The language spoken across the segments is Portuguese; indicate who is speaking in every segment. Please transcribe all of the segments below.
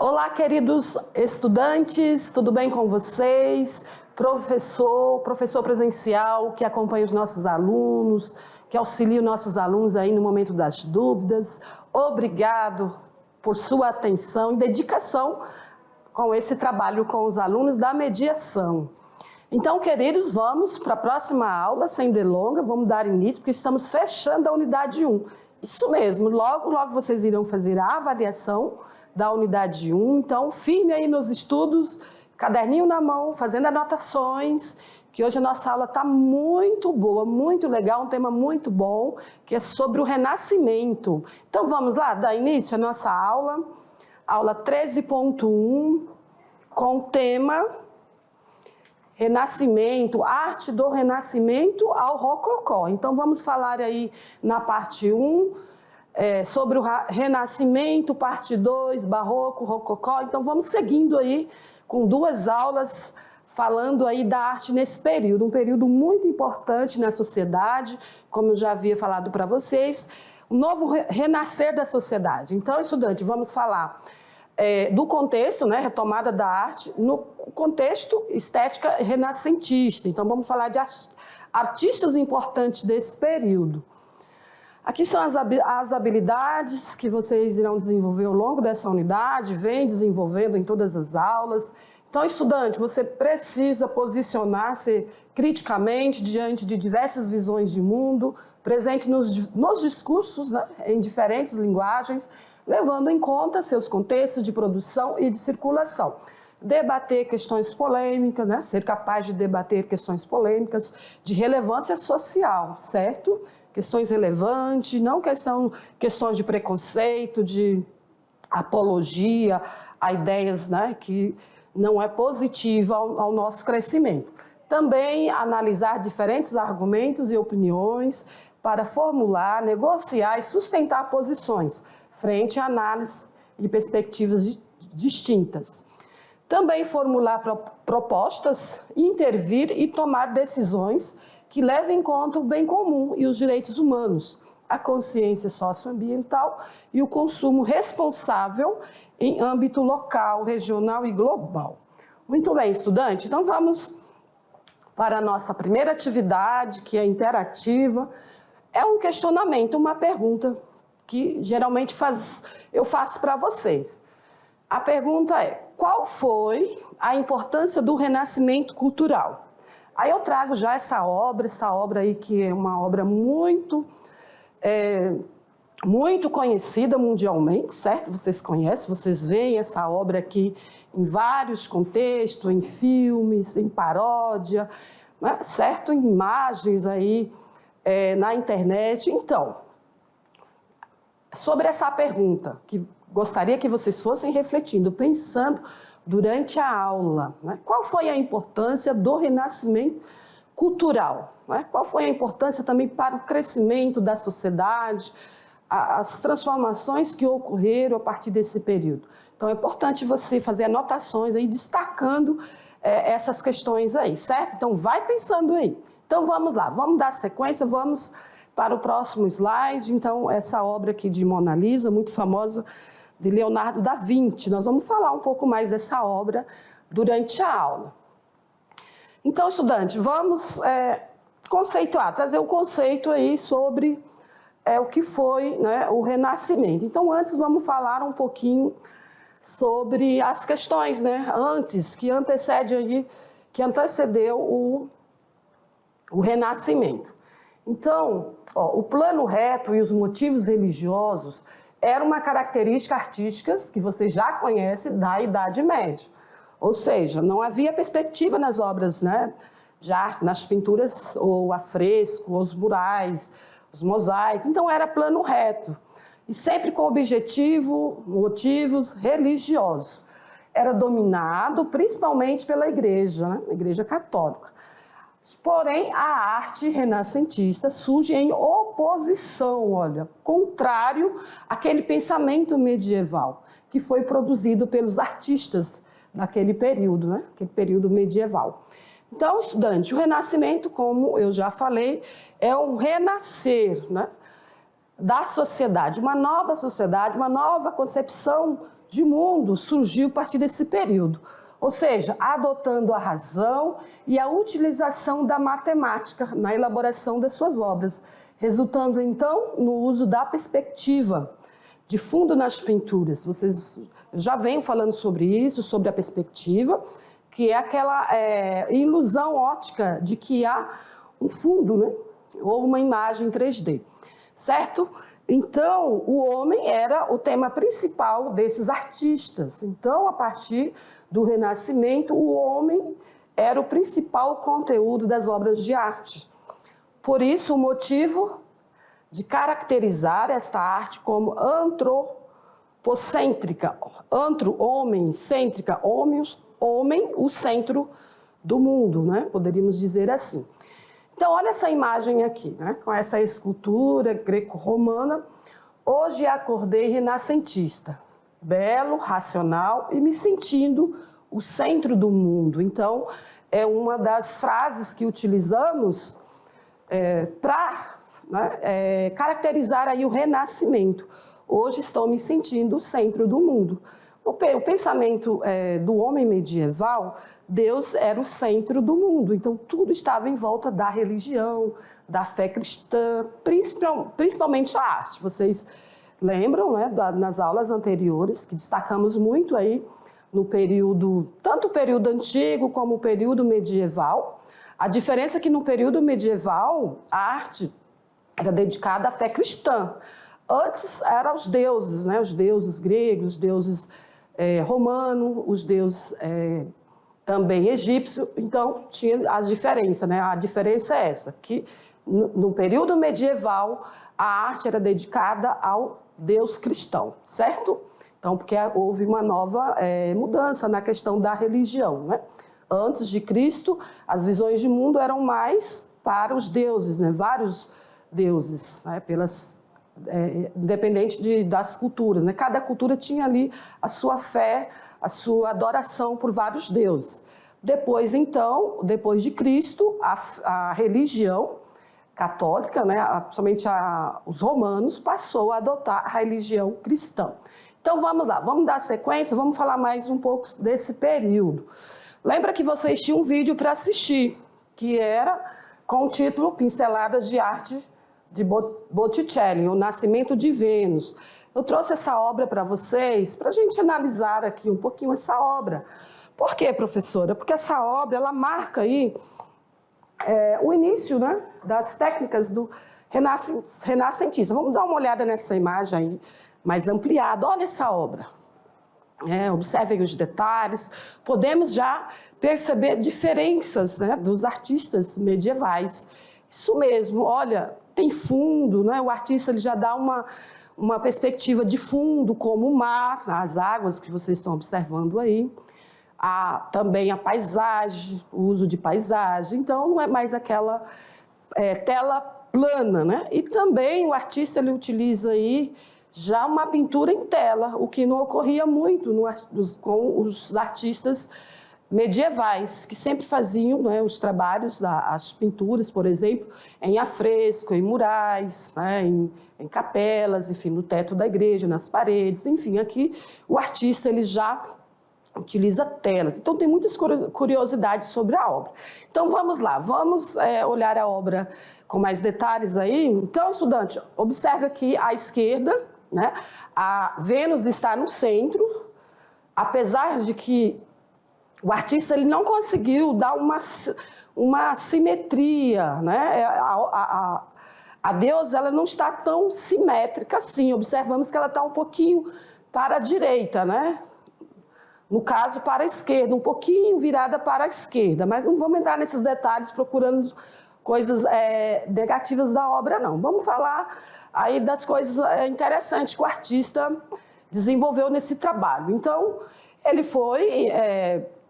Speaker 1: Olá, queridos estudantes, tudo bem com vocês? Professor presencial que acompanha os nossos alunos, que auxilia os nossos alunos aí no momento das dúvidas. Obrigado por sua atenção e dedicação com esse trabalho com os alunos da mediação. Então, queridos, vamos para a próxima aula, sem delonga, vamos dar início, porque estamos fechando a unidade 1. Isso mesmo, logo vocês irão fazer a avaliação da unidade 1, então firme aí nos estudos, caderninho na mão, fazendo anotações, que hoje a nossa aula está muito boa, muito legal, um tema muito bom, que é sobre o Renascimento. Então vamos lá, dar início à nossa aula 13.1, com o tema Renascimento, arte do Renascimento ao Rococó. Então vamos falar aí na parte 1, sobre o Renascimento, parte 2, Barroco, Rococó. Então vamos seguindo aí com 2 aulas falando aí da arte nesse período, um período muito importante na sociedade, como eu já havia falado para vocês, um novo renascer da sociedade. Então, estudante, vamos falar do contexto, né, retomada da arte, no contexto estética renascentista. Então vamos falar de artistas importantes desse período. Aqui são as habilidades que vocês irão desenvolver ao longo dessa unidade, vem desenvolvendo em todas as aulas. Então, estudante, você precisa posicionar-se criticamente diante de diversas visões de mundo, presente nos discursos, né, em diferentes linguagens, levando em conta seus contextos de produção e de circulação. Debater questões polêmicas, né, ser capaz de debater questões polêmicas de relevância social, certo? Questões relevantes, não questões de preconceito, de apologia a ideias, né, que não é positiva ao nosso crescimento. Também analisar diferentes argumentos e opiniões para formular, negociar e sustentar posições frente a análise e perspectivas distintas. Também formular propostas, intervir e tomar decisões que levem em conta o bem comum e os direitos humanos, a consciência socioambiental e o consumo responsável em âmbito local, regional e global. Muito bem, estudante, então vamos para a nossa primeira atividade, que é interativa. É um questionamento, uma pergunta que geralmente eu faço para vocês. A pergunta é: qual foi a importância do Renascimento cultural? Aí eu trago já essa obra aí que é uma obra muito conhecida mundialmente, certo? Vocês conhecem, vocês veem essa obra aqui em vários contextos, em filmes, em paródia, né? Certo? Em imagens aí na internet. Então, sobre essa pergunta, que gostaria que vocês fossem refletindo, pensando durante a aula, né? Qual foi a importância do Renascimento cultural? Né? Qual foi a importância também para o crescimento da sociedade, as transformações que ocorreram a partir desse período? Então é importante você fazer anotações aí, destacando essas questões aí, certo? Então vai pensando aí. Então vamos lá, vamos dar sequência, vamos para o próximo slide. Então essa obra aqui de Mona Lisa, muito famosa, de Leonardo da Vinci. Nós vamos falar um pouco mais dessa obra durante a aula. Então, estudante, vamos conceituar, trazer o conceito aí sobre o que foi, né, o Renascimento. Então, antes vamos falar um pouquinho sobre as questões, né, que antecedeu o Renascimento. Então, o plano reto e os motivos religiosos era uma característica artística que você já conhece da Idade Média. Ou seja, não havia perspectiva nas obras, né, de arte, nas pinturas ou afresco, os murais, os mosaicos. Então era plano reto e sempre com motivos religiosos. Era dominado principalmente pela Igreja, né, a Igreja Católica. Porém, a arte renascentista surge em oposição, contrário àquele pensamento medieval que foi produzido pelos artistas daquele período, né? Aquele período medieval. Então, estudante, o Renascimento, como eu já falei, é um renascer, né, da sociedade, uma nova concepção de mundo surgiu a partir desse período, ou seja, adotando a razão e a utilização da matemática na elaboração das suas obras, resultando então no uso da perspectiva de fundo nas pinturas. Vocês já vêm falando sobre isso, sobre a perspectiva, que é aquela ilusão óptica de que há um fundo, né? Ou uma imagem 3D, certo? Então, o homem era o tema principal desses artistas. Então, a partir do Renascimento, o homem era o principal conteúdo das obras de arte. Por isso, o motivo de caracterizar esta arte como antropocêntrica, homem, cêntrica, homem, o centro do mundo, né? Poderíamos dizer assim. Então, olha essa imagem aqui, né? Com essa escultura greco-romana. Hoje acordei renascentista, belo, racional e me sentindo o centro do mundo. Então, é uma das frases que utilizamos para caracterizar aí o renascimento. Hoje estou me sentindo o centro do mundo. O pensamento do homem medieval, Deus era o centro do mundo, então tudo estava em volta da religião, da fé cristã, principalmente a arte. Vocês lembram, né, nas aulas anteriores, que destacamos muito aí no período, tanto o período antigo como o período medieval. A diferença é que no período medieval, a arte era dedicada à fé cristã. Antes eram os deuses, né, os deuses gregos, os deuses romanos, os deuses também egípcios. Então, tinha as diferenças, né? A diferença é essa, que no período medieval, a arte era dedicada ao Deus cristão, certo? Então, porque houve uma nova mudança na questão da religião, né? Antes de Cristo, as visões de mundo eram mais para os deuses, né? Vários deuses, né? Independente das culturas, né? Cada cultura tinha ali a sua fé, a sua adoração por vários deuses. Depois, então, depois de Cristo, a religião católica, né? Somente os romanos, passou a adotar a religião cristã. Então, vamos lá, vamos dar sequência, vamos falar mais um pouco desse período. Lembra que vocês tinham um vídeo para assistir, que era com o título Pinceladas de Arte de Botticelli, O Nascimento de Vênus. Eu trouxe essa obra para vocês, para a gente analisar aqui um pouquinho essa obra. Por quê, professora? Porque essa obra, ela marca aí o início, né, das técnicas do renascentista. Vamos dar uma olhada nessa imagem aí, mais ampliada. Olha essa obra. Observem os detalhes. Podemos já perceber diferenças, né, dos artistas medievais. Isso mesmo, olha, tem fundo, né? O artista ele já dá uma perspectiva de fundo, como o mar, as águas que vocês estão observando aí. Também a paisagem, o uso de paisagem. Então, não é mais aquela tela plana, né? E também o artista ele utiliza aí já uma pintura em tela, o que não ocorria muito com os artistas medievais, que sempre faziam, né, os trabalhos, as pinturas, por exemplo, em afresco, em murais, né, em capelas, enfim, no teto da igreja, nas paredes, enfim, aqui o artista ele já utiliza telas. Então, tem muitas curiosidades sobre a obra. Então, vamos lá, vamos olhar a obra com mais detalhes aí. Então, estudante, observe aqui à esquerda, né, a Vênus está no centro, apesar de que o artista ele não conseguiu dar uma simetria, né? A deusa ela não está tão simétrica assim. Observamos que ela está um pouquinho para a direita, né? No caso, para a esquerda, um pouquinho virada para a esquerda. Mas não vamos entrar nesses detalhes procurando coisas negativas da obra, não. Vamos falar aí das coisas interessantes que o artista desenvolveu nesse trabalho. Então, ele foi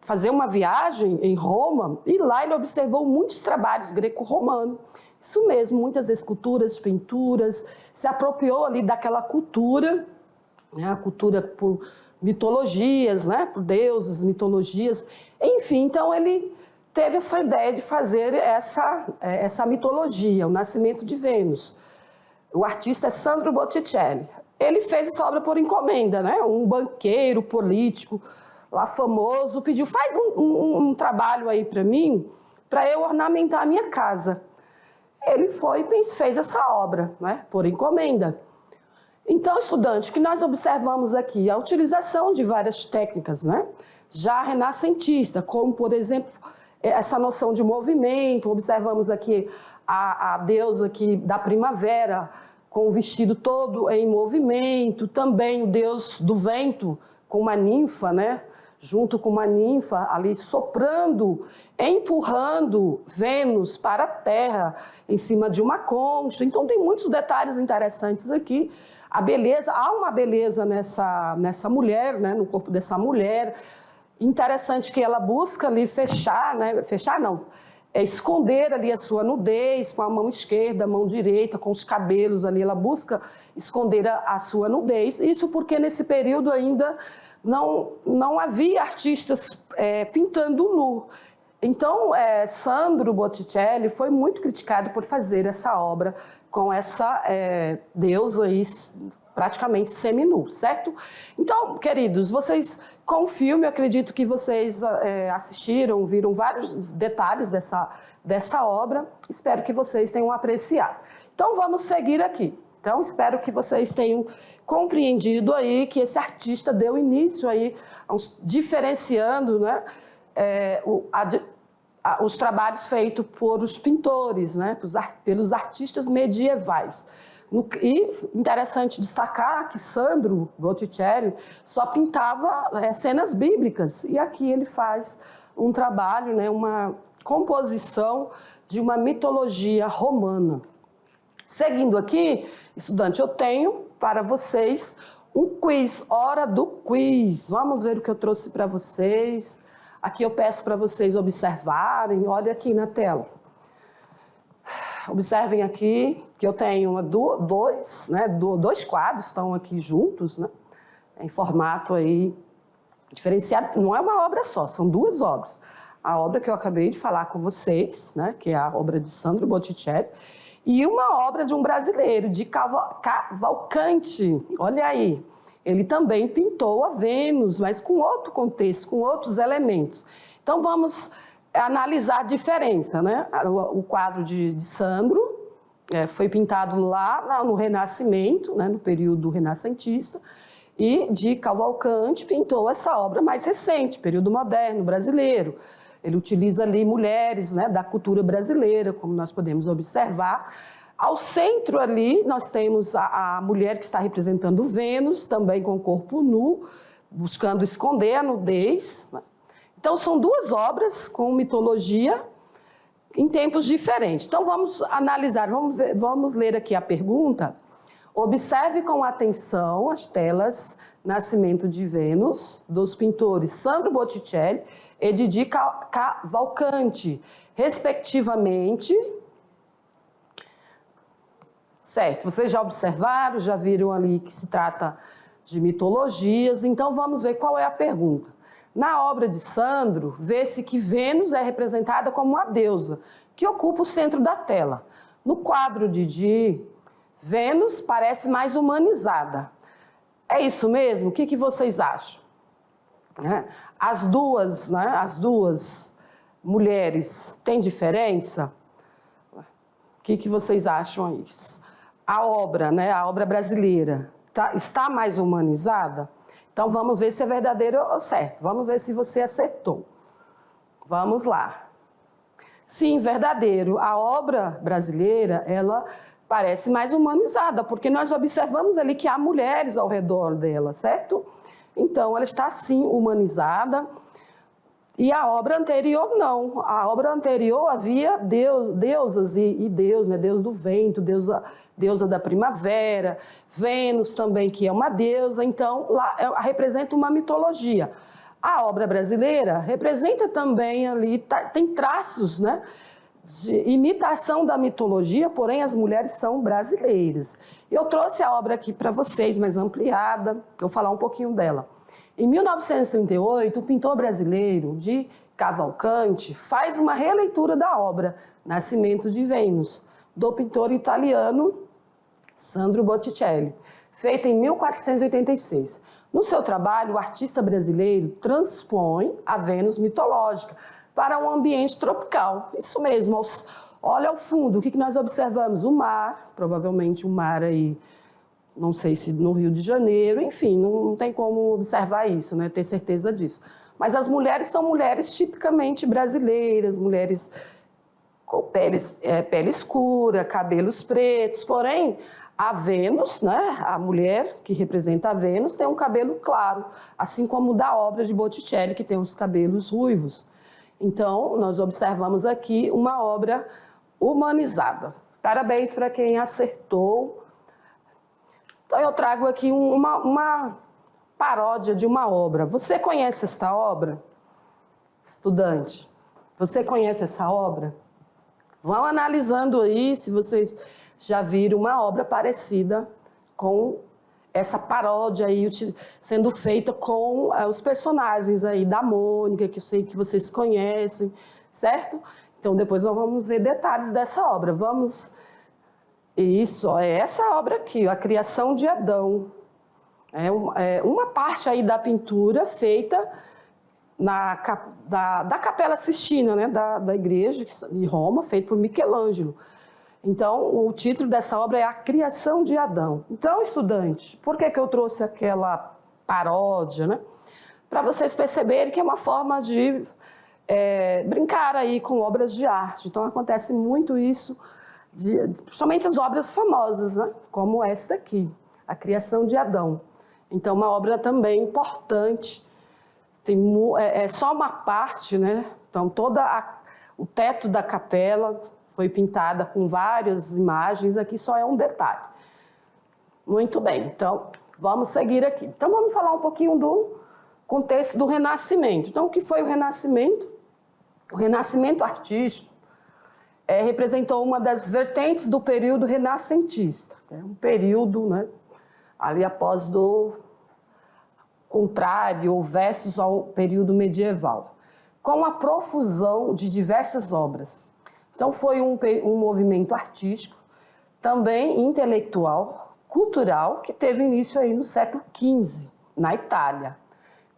Speaker 1: fazer uma viagem em Roma e lá ele observou muitos trabalhos greco-romanos. Isso mesmo, muitas esculturas, pinturas, se apropriou ali daquela cultura, né, a cultura por mitologias, né, por deuses, mitologias, enfim. Então ele teve essa ideia de fazer essa mitologia, o nascimento de Vênus. O artista é Sandro Botticelli. ele fez essa obra por encomenda, né? Um banqueiro político lá famoso pediu, faz um trabalho aí para mim, para eu ornamentar a minha casa. Ele foi e fez essa obra, né? Por encomenda. Então, estudante, o que nós observamos aqui? A utilização de várias técnicas, né? Já renascentista, como, por exemplo, essa noção de movimento. Observamos aqui a deusa aqui da primavera, com o vestido todo em movimento, também o deus do vento, com uma ninfa, né? Junto com uma ninfa ali soprando, empurrando Vênus para a Terra, em cima de uma concha. Então tem muitos detalhes interessantes aqui. A beleza, há uma beleza nessa mulher, né? No corpo dessa mulher. Interessante que ela busca ali fechar, né? Fechar não, esconder ali a sua nudez com a mão esquerda, a mão direita, com os cabelos ali, ela busca esconder a sua nudez. Isso porque nesse período ainda não havia artistas pintando nu. Então, Sandro Botticelli foi muito criticado por fazer essa obra com essa deusa aí, praticamente seminu, certo? Então, queridos, vocês, com o filme, eu acredito que vocês assistiram, viram vários detalhes dessa obra. Espero que vocês tenham apreciado. Então, vamos seguir aqui. Então, espero que vocês tenham compreendido aí que esse artista deu início aí, diferenciando, né, os trabalhos feitos por os pintores, né, pelos artistas medievais. E interessante destacar que Sandro Botticelli só pintava cenas bíblicas, e aqui ele faz um trabalho, né, uma composição de uma mitologia romana. Seguindo aqui, estudante, eu tenho para vocês um quiz, hora do quiz. Vamos ver o que eu trouxe para vocês. Aqui eu peço para vocês observarem, olha aqui na tela. Observem aqui que eu tenho dois quadros, estão aqui juntos, né? Em formato aí diferenciado. Não é uma obra só, são duas obras. A obra que eu acabei de falar com vocês, né? Que é a obra de Sandro Botticelli, e uma obra de um brasileiro, de Cavalcanti. Olha aí, ele também pintou a Vênus, mas com outro contexto, com outros elementos. Então vamos analisar a diferença, né? O quadro de Sandro foi pintado lá no Renascimento, né? No período renascentista, e de Cavalcanti pintou essa obra mais recente, período moderno brasileiro. Ele utiliza ali mulheres, né, da cultura brasileira, como nós podemos observar. Ao centro ali nós temos a mulher que está representando Vênus, também com o corpo nu, buscando esconder a nudez, né? Então, são duas obras com mitologia em tempos diferentes. Então, vamos analisar, vamos ler aqui a pergunta. Observe com atenção as telas Nascimento de Vênus, dos pintores Sandro Botticelli e Didi Cavalcanti, respectivamente. Certo, vocês já observaram, já viram ali que se trata de mitologias. Então, vamos ver qual é a pergunta. Na obra de Sandro, vê-se que Vênus é representada como uma deusa, que ocupa o centro da tela. No quadro de Didi, Vênus parece mais humanizada. É isso mesmo? O que vocês acham? As duas mulheres têm diferença? O que vocês acham aí? A obra, né, a obra brasileira, está mais humanizada? Então, vamos ver se é verdadeiro ou certo. Vamos ver se você acertou. Vamos lá. Sim, verdadeiro. A obra brasileira, ela parece mais humanizada, porque nós observamos ali que há mulheres ao redor dela, certo? Então, ela está, sim, humanizada. E a obra anterior, não. A obra anterior havia deusas e Deus, né? Deus do vento, deusa da primavera, Vênus também, que é uma deusa. Então, lá representa uma mitologia. A obra brasileira representa também ali, tem traços, né, de imitação da mitologia, porém as mulheres são brasileiras. Eu trouxe a obra aqui para vocês, mais ampliada, vou falar um pouquinho dela. Em 1938, o pintor brasileiro de Cavalcanti faz uma releitura da obra Nascimento de Vênus, do pintor italiano Sandro Botticelli, feita em 1486. No seu trabalho, o artista brasileiro transpõe a Vênus mitológica para um ambiente tropical. Isso mesmo, olha ao fundo, o que nós observamos? O mar, provavelmente um mar aí, não sei se no Rio de Janeiro, enfim, não tem como observar isso, né? Ter certeza disso. Mas as mulheres são mulheres tipicamente brasileiras, mulheres com pele escura, cabelos pretos, porém, a Vênus, né, a mulher que representa a Vênus, tem um cabelo claro, assim como o da obra de Botticelli, que tem os cabelos ruivos. Então, nós observamos aqui uma obra humanizada. Parabéns para quem acertou. Então, eu trago aqui uma paródia de uma obra. Você conhece esta obra, estudante? Você conhece essa obra? Vão analisando aí se vocês já viram uma obra parecida com essa paródia aí sendo feita com os personagens aí da Mônica, que eu sei que vocês conhecem, certo? Então depois nós vamos ver detalhes dessa obra. Isso, é essa obra aqui, A Criação de Adão. É uma parte aí da pintura feita da Capela Sistina, né, da igreja de Roma, feito por Michelangelo. Então, o título dessa obra é A Criação de Adão. Então, estudante, por que eu trouxe aquela paródia, né? Para vocês perceberem que é uma forma de brincar aí com obras de arte. Então, acontece muito isso, principalmente as obras famosas, né? Como esta aqui, A Criação de Adão. Então, uma obra também importante. É só uma parte, né? Então, o teto da capela foi pintada com várias imagens, aqui só é um detalhe. Muito bem, então vamos seguir aqui. Então vamos falar um pouquinho do contexto do Renascimento. Então o que foi o Renascimento? O Renascimento artístico representou uma das vertentes do período renascentista. Um período, né, ali após do contrário ou versus ao período medieval, com a profusão de diversas obras. Então, foi um movimento artístico, também intelectual, cultural, que teve início aí no século XV, na Itália.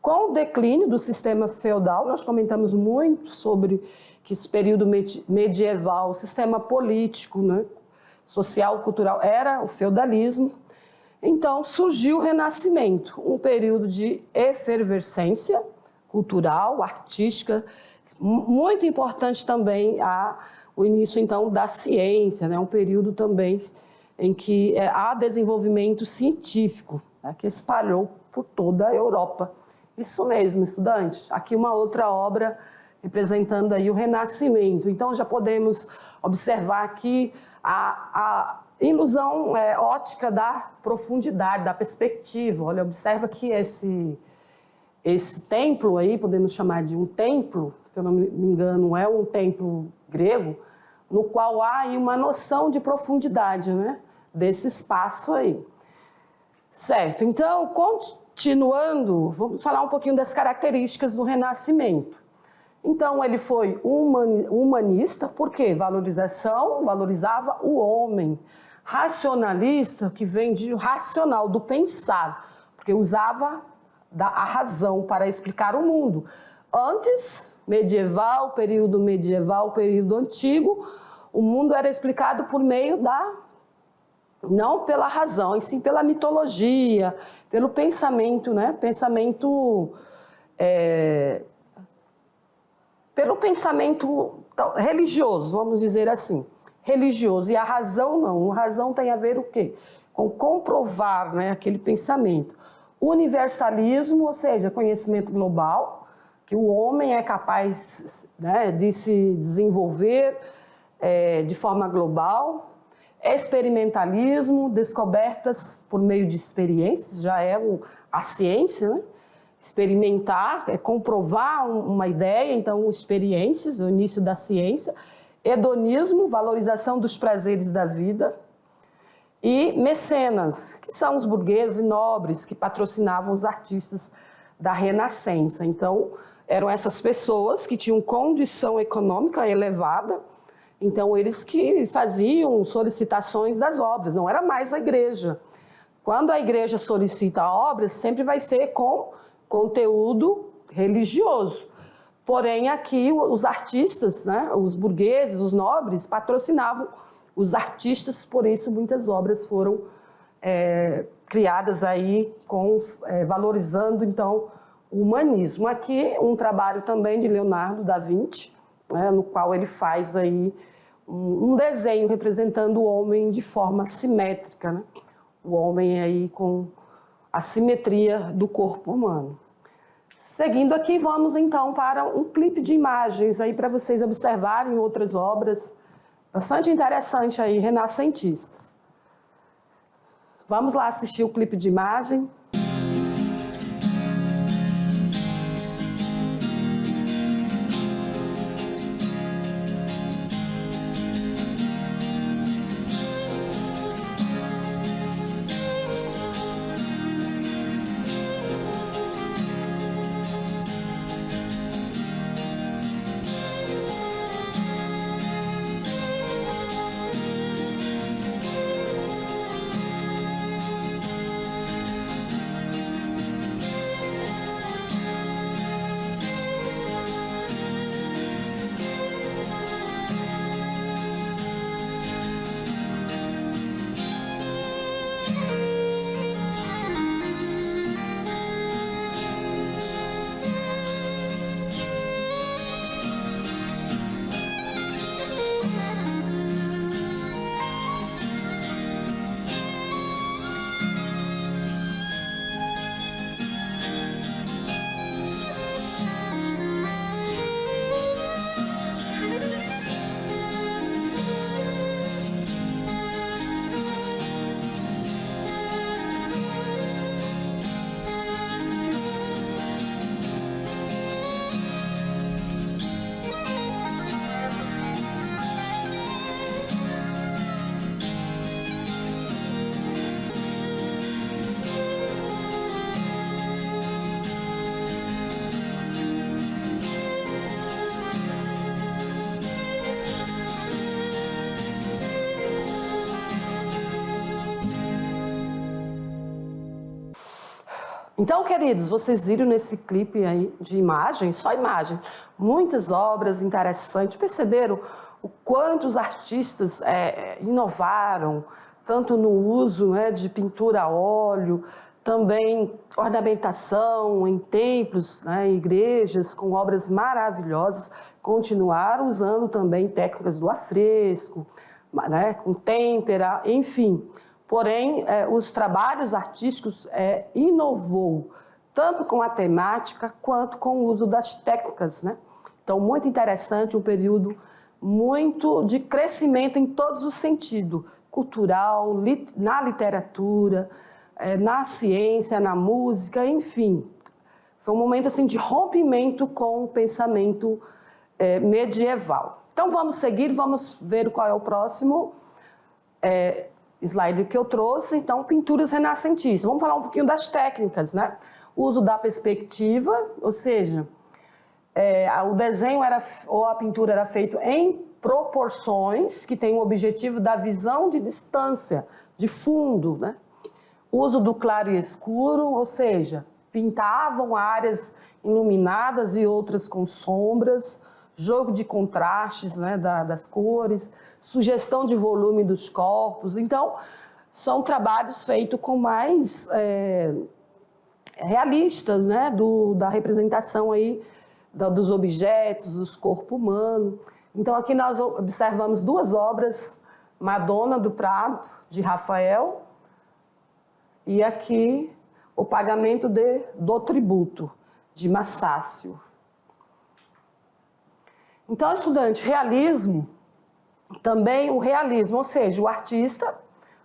Speaker 1: Com o declínio do sistema feudal, nós comentamos muito sobre que esse período medieval, o sistema político, né, social, cultural, era o feudalismo. Então, surgiu o Renascimento, um período de efervescência cultural, artística, muito importante também o início, então, da ciência, né? Um período também em que há desenvolvimento científico, né? Que espalhou por toda a Europa. Isso mesmo, estudante. Aqui uma outra obra representando aí o Renascimento. Então, já podemos observar aqui a ilusão ótica da profundidade, da perspectiva. Olha, observa que esse templo aí, podemos chamar de um templo, se eu não me engano, é um templo grego, no qual há aí uma noção de profundidade, né, desse espaço aí. Certo, então, continuando, vamos falar um pouquinho das características do Renascimento. Então, ele foi humanista, porque valorizava o homem. Racionalista, que vem de racional, do pensar, porque usava a razão para explicar o mundo. Antes, período medieval, período antigo, o mundo era explicado por meio não pela razão, e sim pela mitologia, pelo pensamento, né? Pelo pensamento religioso, vamos dizer assim. Religioso. E a razão não. A razão tem a ver o quê? Com comprovar, né, aquele pensamento. Universalismo, ou seja, conhecimento global, que o homem é capaz, né, de se desenvolver de forma global. Experimentalismo, descobertas por meio de experiências, já é a ciência, né? Experimentar, comprovar uma ideia, então experiências, o início da ciência. Hedonismo, valorização dos prazeres da vida. E mecenas, que são os burgueses e nobres que patrocinavam os artistas da Renascença. Então, eram essas pessoas que tinham condição econômica elevada, então eles que faziam solicitações das obras, não era mais a igreja. Quando a igreja solicita obras, sempre vai ser com conteúdo religioso. Porém, aqui os artistas, né, os burgueses, os nobres, patrocinavam os artistas, por isso muitas obras foram criadas aí, valorizando, então, o humanismo. Aqui, um trabalho também de Leonardo da Vinci, né, no qual ele faz aí um desenho representando o homem de forma simétrica, né? O homem aí com a simetria do corpo humano. Seguindo aqui, vamos então para um clipe de imagens aí para vocês observarem outras obras bastante interessantes aí, renascentistas. Vamos lá assistir o clipe de imagem. Então, queridos, vocês viram nesse clipe aí de imagem, só imagem, muitas obras interessantes. Perceberam o quanto os artistas inovaram, tanto no uso, né, de pintura a óleo, também ornamentação em templos, né, em igrejas, com obras maravilhosas. Continuaram usando também técnicas do afresco, né, com têmpera, enfim. Porém, os trabalhos artísticos inovou, tanto com a temática quanto com o uso das técnicas, né? Então, muito interessante, um período muito de crescimento em todos os sentidos, cultural, na literatura, na ciência, na música, enfim. Foi um momento assim, de rompimento com o pensamento medieval. Então, vamos seguir, vamos ver qual é o próximo slide que eu trouxe. Então, pinturas renascentistas. Vamos falar um pouquinho das técnicas, né? O uso da perspectiva, ou seja, o desenho ou a pintura era feito em proporções que tem o objetivo da visão de distância, de fundo, né? O uso do claro e escuro, ou seja, pintavam áreas iluminadas e outras com sombras, jogo de contrastes, né, das cores, sugestão de volume dos corpos. Então, são trabalhos feitos com mais realistas, né, da representação aí dos objetos, dos corpos humanos. Então, aqui nós observamos duas obras, Madonna do Prado, de Rafael, e aqui o Pagamento do Tributo, de Massácio. Então, estudante, realismo, também o realismo, ou seja, o artista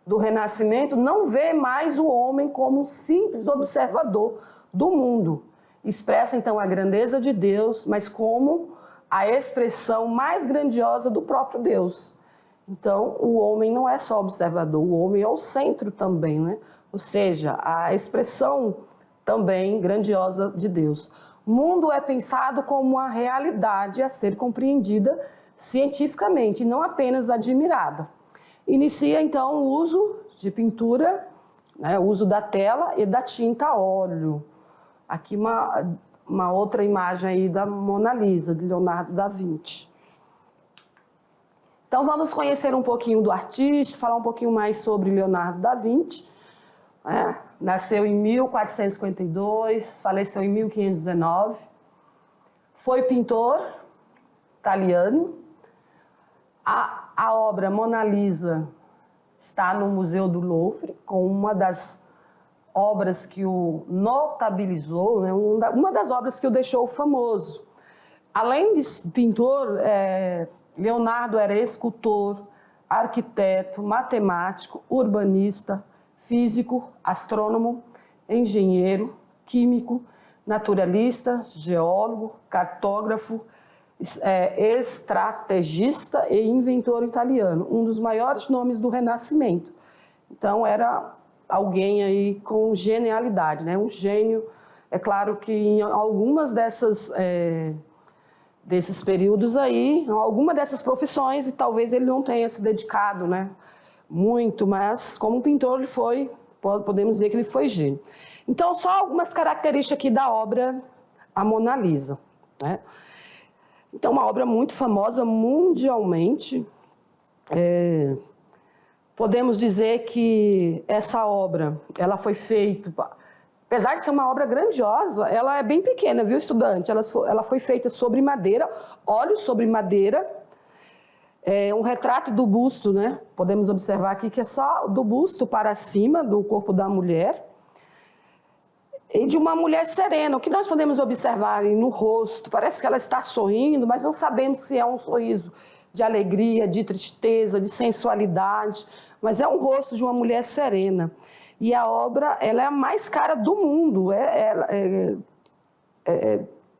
Speaker 1: do Renascimento não vê mais o homem como um simples observador do mundo. Expressa, então, a grandeza de Deus, mas como a expressão mais grandiosa do próprio Deus. Então, o homem não é só observador, o homem é o centro também, né? Ou seja, a expressão também grandiosa de Deus. O mundo é pensado como uma realidade a ser compreendida cientificamente, não apenas admirada. Inicia, então, o uso de pintura né? O uso da tela e da tinta a óleo. Aqui uma outra imagem aí da Mona Lisa, de Leonardo da Vinci. Então vamos conhecer um pouquinho do artista, falar um pouquinho mais sobre Leonardo da Vinci. Nasceu em 1452, faleceu em 1519. Foi pintor italiano. A obra Mona Lisa está no Museu do Louvre, com uma das obras que o notabilizou, né? Uma das obras que o deixou famoso. Além de pintor, Leonardo era escultor, arquiteto, matemático, urbanista, físico, astrônomo, engenheiro, químico, naturalista, geólogo, cartógrafo, estrategista e inventor italiano, um dos maiores nomes do Renascimento. Então era alguém aí com genialidade, né? Um gênio. É claro que em algumas desses períodos aí, alguma dessas profissões, e talvez ele não tenha se dedicado, né, muito, mas como pintor ele foi, podemos dizer que ele foi gênio. Então, só algumas características aqui da obra A Mona Lisa, né? Então, uma obra muito famosa mundialmente. Podemos dizer que essa obra, ela foi feita, apesar de ser uma obra grandiosa, ela é bem pequena, viu, estudante? Ela foi feita sobre madeira, óleo sobre madeira, um retrato do busto, né? Podemos observar aqui que é só do busto para cima do corpo da mulher, e de uma mulher serena. O que nós podemos observar no rosto? Parece que ela está sorrindo, mas não sabemos se é um sorriso de alegria, de tristeza, de sensualidade, mas é um rosto de uma mulher serena. E a obra, ela é a mais cara do mundo,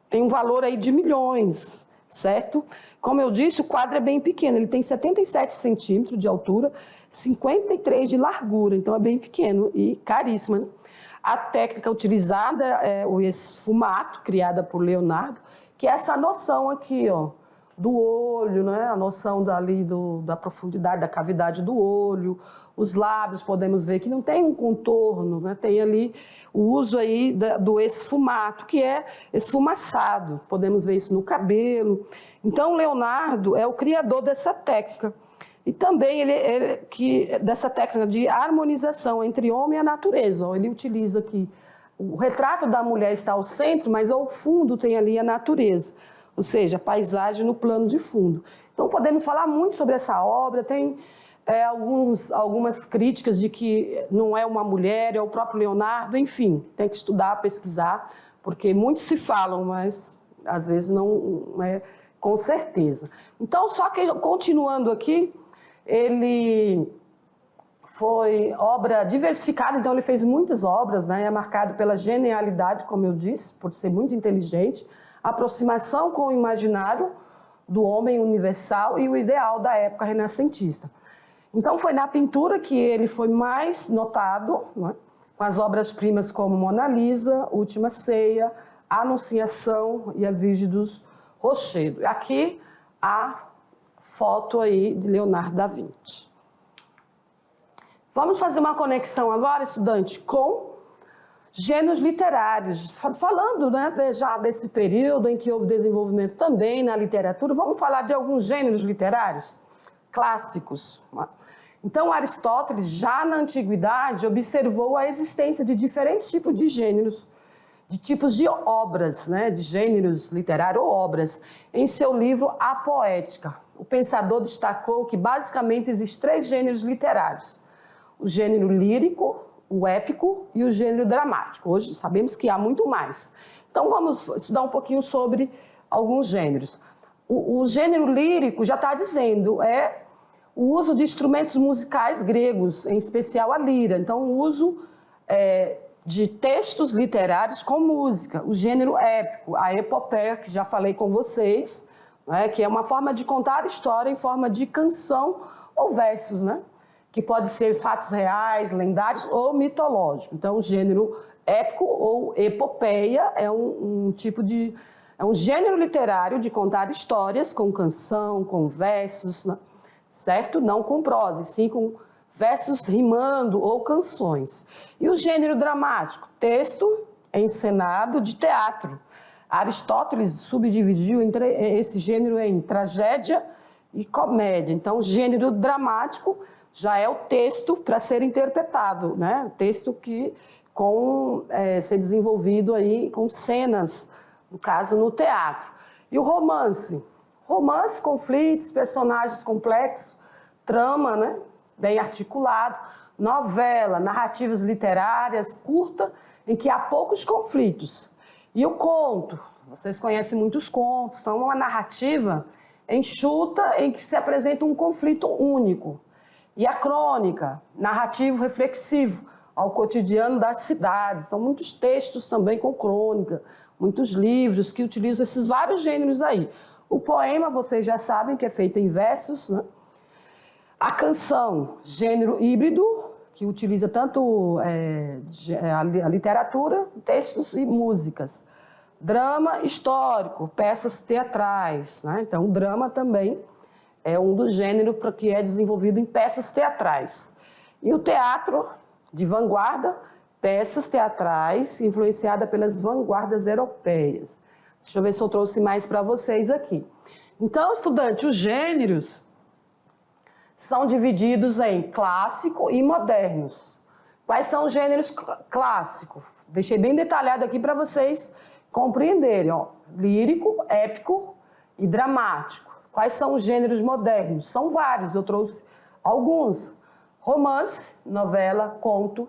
Speaker 1: tem um valor aí de milhões, certo? Como eu disse, o quadro é bem pequeno, ele tem 77 centímetros de altura, 53 de largura, então é bem pequeno e caríssimo, né? A técnica utilizada é o esfumato, criada por Leonardo, que é essa noção aqui, ó, do olho, né? A noção da profundidade, da cavidade do olho. Os lábios, podemos ver que não tem um contorno, né? Tem ali o uso aí do esfumato, que é esfumaçado. Podemos ver isso no cabelo. Então, Leonardo é o criador dessa técnica. E também dessa técnica de harmonização entre homem e a natureza. Ele utiliza aqui, o retrato da mulher está ao centro, mas ao fundo tem ali a natureza, ou seja, a paisagem no plano de fundo. Então podemos falar muito sobre essa obra, tem algumas críticas de que não é uma mulher, é o próprio Leonardo, enfim, tem que estudar, pesquisar, porque muitos se falam, mas às vezes não é com certeza. Então, só que continuando aqui, ele foi obra diversificada, então ele fez muitas obras, né? É marcado pela genialidade, como eu disse, por ser muito inteligente, aproximação com o imaginário do homem universal e o ideal da época renascentista. Então foi na pintura que ele foi mais notado, né? Com as obras-primas como Mona Lisa, Última Ceia, Anunciação e a Virgem dos Rochedos. Aqui a foto aí de Leonardo da Vinci. Vamos fazer uma conexão agora, estudante, com gêneros literários. Falando, né, já desse período em que houve desenvolvimento também na literatura, vamos falar de alguns gêneros literários clássicos. Então, Aristóteles, já na antiguidade, observou a existência de diferentes tipos de gêneros, de tipos de obras, né, de gêneros literários ou obras. Em seu livro A Poética, o pensador destacou que basicamente existem 3 gêneros literários: o gênero lírico, o épico e o gênero dramático. Hoje sabemos que há muito mais. Então vamos estudar um pouquinho sobre alguns gêneros. O gênero lírico, já está dizendo, é o uso de instrumentos musicais gregos, em especial a lira. Então o uso de textos literários com música. O gênero épico, a epopeia, que já falei com vocês, né, que é uma forma de contar a história em forma de canção ou versos, né, que pode ser fatos reais, lendários ou mitológicos. Então, o gênero épico ou epopeia é um gênero literário de contar histórias com canção, com versos, né, certo? Não com prosa, sim com versos rimando ou canções. E o gênero dramático? Texto encenado de teatro. Aristóteles subdividiu esse gênero em tragédia e comédia. Então, o gênero dramático já é o texto para ser interpretado, né? O texto que ser desenvolvido aí com cenas, no caso, no teatro. E o romance? Romance, conflitos, personagens complexos, trama, né? Bem articulado, novela, narrativas literárias, curta, em que há poucos conflitos. E o conto? Vocês conhecem muitos contos, então é uma narrativa enxuta em que se apresenta um conflito único. E a crônica, narrativo reflexivo ao cotidiano das cidades. Então, muitos textos também com crônica, muitos livros que utilizam esses vários gêneros aí. O poema, vocês já sabem que é feito em versos, né? A canção, gênero híbrido, que utiliza tanto a literatura, textos e músicas. Drama histórico, peças teatrais, né? Então, o drama também é um dos gêneros que é desenvolvido em peças teatrais. E o teatro de vanguarda, peças teatrais influenciadas pelas vanguardas europeias. Deixa eu ver se eu trouxe mais para vocês aqui. Então, estudante, os gêneros são divididos em clássico e modernos. Quais são os gêneros clássicos? Deixei bem detalhado aqui para vocês compreenderem. Ó. Lírico, épico e dramático. Quais são os gêneros modernos? São vários, eu trouxe alguns. Romance, novela, conto,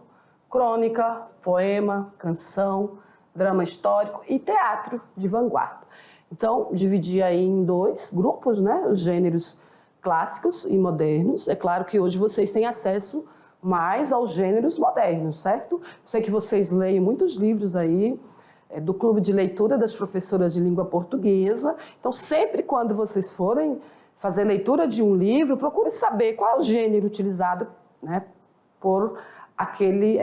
Speaker 1: crônica, poema, canção, drama histórico e teatro de vanguarda. Então, dividi aí em dois grupos, né? Os gêneros clássicos e modernos. É claro que hoje vocês têm acesso mais aos gêneros modernos, certo? Sei que vocês leem muitos livros aí, do Clube de Leitura das Professoras de Língua Portuguesa. Então, sempre quando vocês forem fazer leitura de um livro, procure saber qual é o gênero utilizado, né, por aquele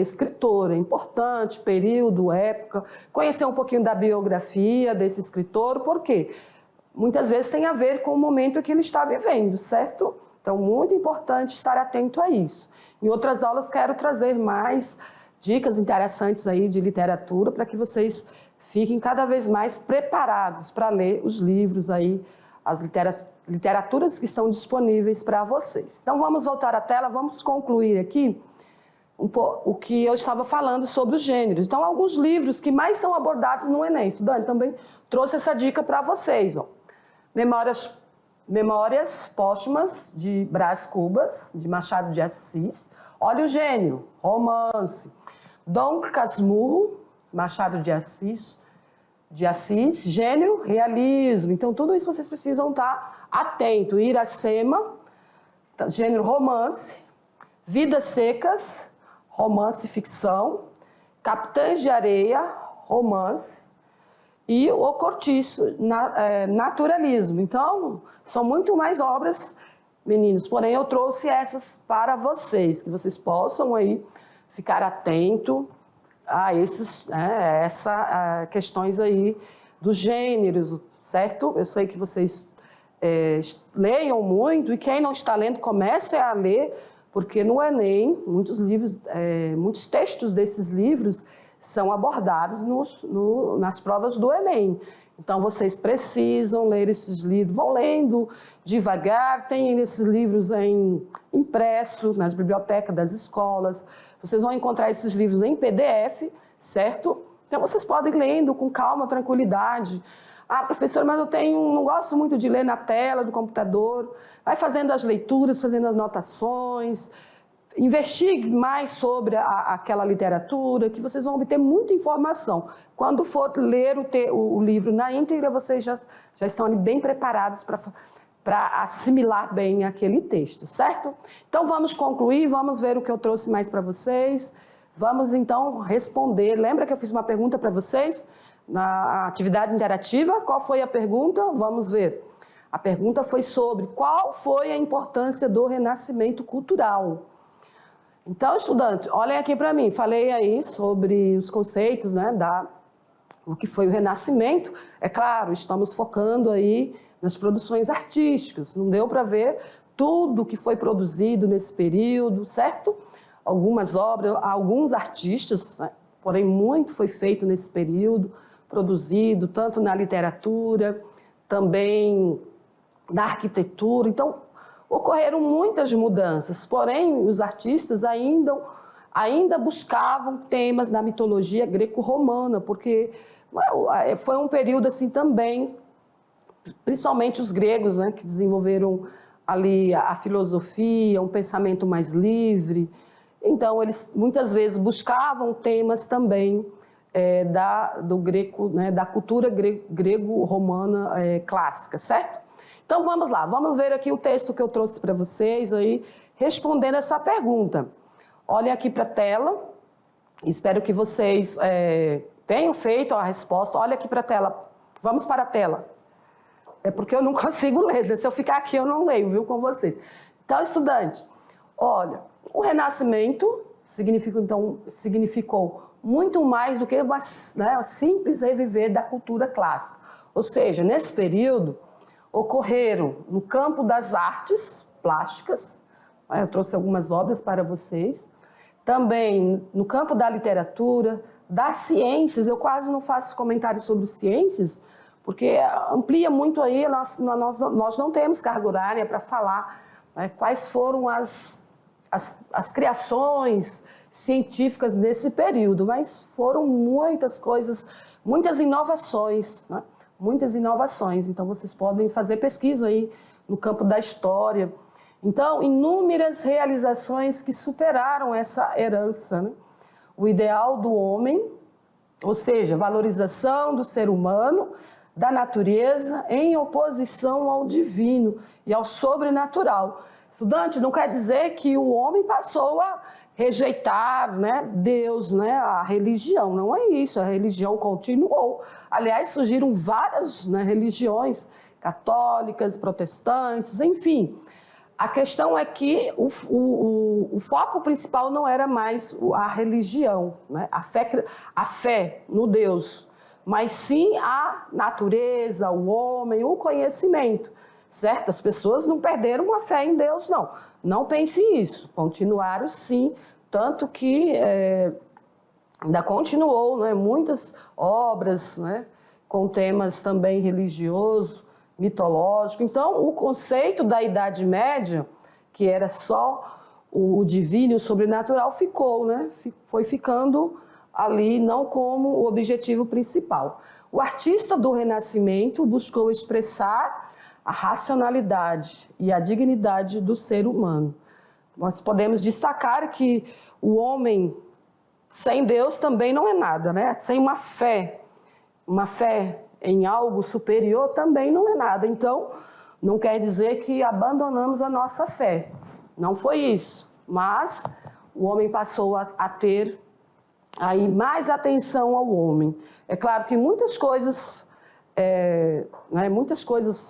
Speaker 1: escritor. É importante, período, época, conhecer um pouquinho da biografia desse escritor, porque muitas vezes tem a ver com o momento que ele está vivendo, certo? Então, muito importante estar atento a isso. Em outras aulas, quero trazer mais dicas interessantes aí de literatura para que vocês fiquem cada vez mais preparados para ler os livros aí, as literaturas que estão disponíveis para vocês. Então, vamos voltar à tela, vamos concluir aqui o que eu estava falando sobre os gêneros. Então, alguns livros que mais são abordados no Enem. Estudante, também trouxe essa dica para vocês. Ó. Memórias Póstumas, de Brás Cubas, de Machado de Assis. Olha o gênero, romance. Dom Casmurro, Machado de Assis, gênero, realismo. Então, tudo isso vocês precisam estar atentos. Iracema, gênero romance. Vidas Secas, romance e ficção. Capitães de Areia, romance. E O Cortiço, naturalismo. Então, são muito mais obras, meninos. Porém, eu trouxe essas para vocês, que vocês possam aí ficar atento a essas questões aí dos gêneros, certo? Eu sei que vocês leiam muito, e quem não está lendo, comece a ler, porque no Enem, muitos livros, muitos textos desses livros são abordados nas provas do Enem. Então, vocês precisam ler esses livros, vão lendo devagar, tem esses livros impressos nas bibliotecas das escolas, vocês vão encontrar esses livros em PDF, certo? Então, vocês podem ir lendo com calma, tranquilidade. Ah, professor, mas não gosto muito de ler na tela do computador. Vai fazendo as leituras, fazendo as anotações, investigue mais sobre aquela literatura, que vocês vão obter muita informação. Quando for ler o livro na íntegra, vocês já estão ali bem preparados para assimilar bem aquele texto, certo? Então, vamos concluir, vamos ver o que eu trouxe mais para vocês. Vamos, então, responder. Lembra que eu fiz uma pergunta para vocês na atividade interativa? Qual foi a pergunta? Vamos ver. A pergunta foi sobre qual foi a importância do renascimento cultural. Então, estudantes, olhem aqui para mim. Falei aí sobre os conceitos, né, o que foi o Renascimento. É claro, estamos focando aí nas produções artísticas. Não deu para ver tudo que foi produzido nesse período, certo? Algumas obras, alguns artistas, né? Porém muito foi feito nesse período, produzido tanto na literatura, também na arquitetura. Então, ocorreram muitas mudanças, porém os artistas ainda buscavam temas da mitologia greco-romana, porque foi um período assim também, principalmente os gregos, né, que desenvolveram ali a filosofia, um pensamento mais livre. Então, eles muitas vezes buscavam temas também do greco, né, da cultura grego-romana clássica, certo? Então, vamos lá, vamos ver aqui o texto que eu trouxe para vocês, aí, respondendo essa pergunta. Olhem aqui para a tela, espero que vocês tenham feito a resposta. Olha aqui para a tela, vamos para a tela. É porque eu não consigo ler, né? Se eu ficar aqui eu não leio, viu, com vocês. Então, estudante, olha, o Renascimento significou muito mais do que né, simples reviver da cultura clássica. Ou seja, nesse período, ocorreram no campo das artes plásticas, eu trouxe algumas obras para vocês, também no campo da literatura, das ciências. Eu quase não faço comentários sobre ciências, porque amplia muito aí, nós não temos carga horária para falar, né, quais foram as criações científicas nesse período, mas foram muitas coisas, muitas inovações, né? Muitas inovações. Então, vocês podem fazer pesquisa aí no campo da história. Então, inúmeras realizações que superaram essa herança, né? O ideal do homem, ou seja, valorização do ser humano, da natureza, em oposição ao divino e ao sobrenatural. Estudante, não quer dizer que o homem passou a rejeitar, né, Deus, né, a religião. Não é isso, a religião continuou. Aliás, surgiram várias, né, religiões, católicas, protestantes, enfim. A questão é que o foco principal não era mais a religião, né, a fé no Deus, mas sim a natureza, o homem, o conhecimento. Certo? As pessoas não perderam a fé em Deus, não. Não pense isso. Continuaram, sim. Tanto que ainda continuou, né, muitas obras, né, com temas também religiosos, mitológicos. Então, o conceito da Idade Média, que era só o divino e o sobrenatural, ficou, né? Foi ficando ali, não como o objetivo principal. O artista do Renascimento buscou expressar a racionalidade e a dignidade do ser humano. Nós podemos destacar que o homem sem Deus também não é nada, né? Sem uma fé em algo superior também não é nada. Então, não quer dizer que abandonamos a nossa fé. Não foi isso. Mas o homem passou a ter aí mais atenção ao homem. É claro que muitas coisas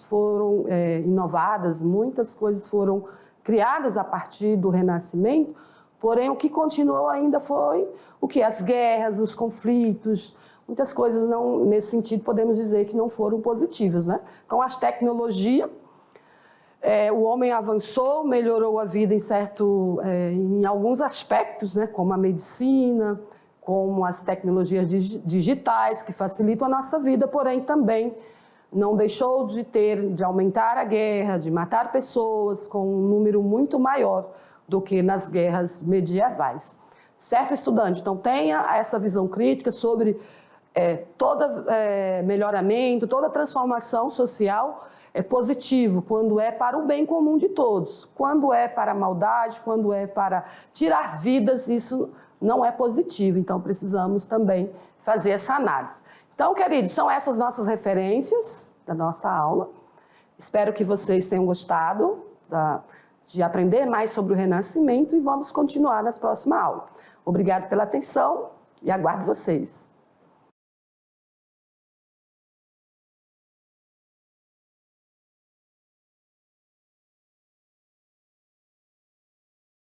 Speaker 1: foram inovadas, muitas coisas foram criadas a partir do Renascimento, porém o que continuou ainda foi as guerras, os conflitos, muitas coisas não, nesse sentido podemos dizer que não foram positivas, né? Com as tecnologias, o homem avançou, melhorou a vida em alguns aspectos, né? Como a medicina, como as tecnologias digitais que facilitam a nossa vida, porém também não deixou de aumentar a guerra, de matar pessoas com um número muito maior do que nas guerras medievais. Certo, estudante? Então tenha essa visão crítica sobre todo melhoramento, toda transformação social positivo, quando é para o bem comum de todos. Quando é para a maldade, quando é para tirar vidas, isso não é positivo. Então, precisamos também fazer essa análise. Então, queridos, são essas nossas referências da nossa aula. Espero que vocês tenham gostado de aprender mais sobre o Renascimento e vamos continuar nas próximas aulas. Obrigado pela atenção e aguardo vocês.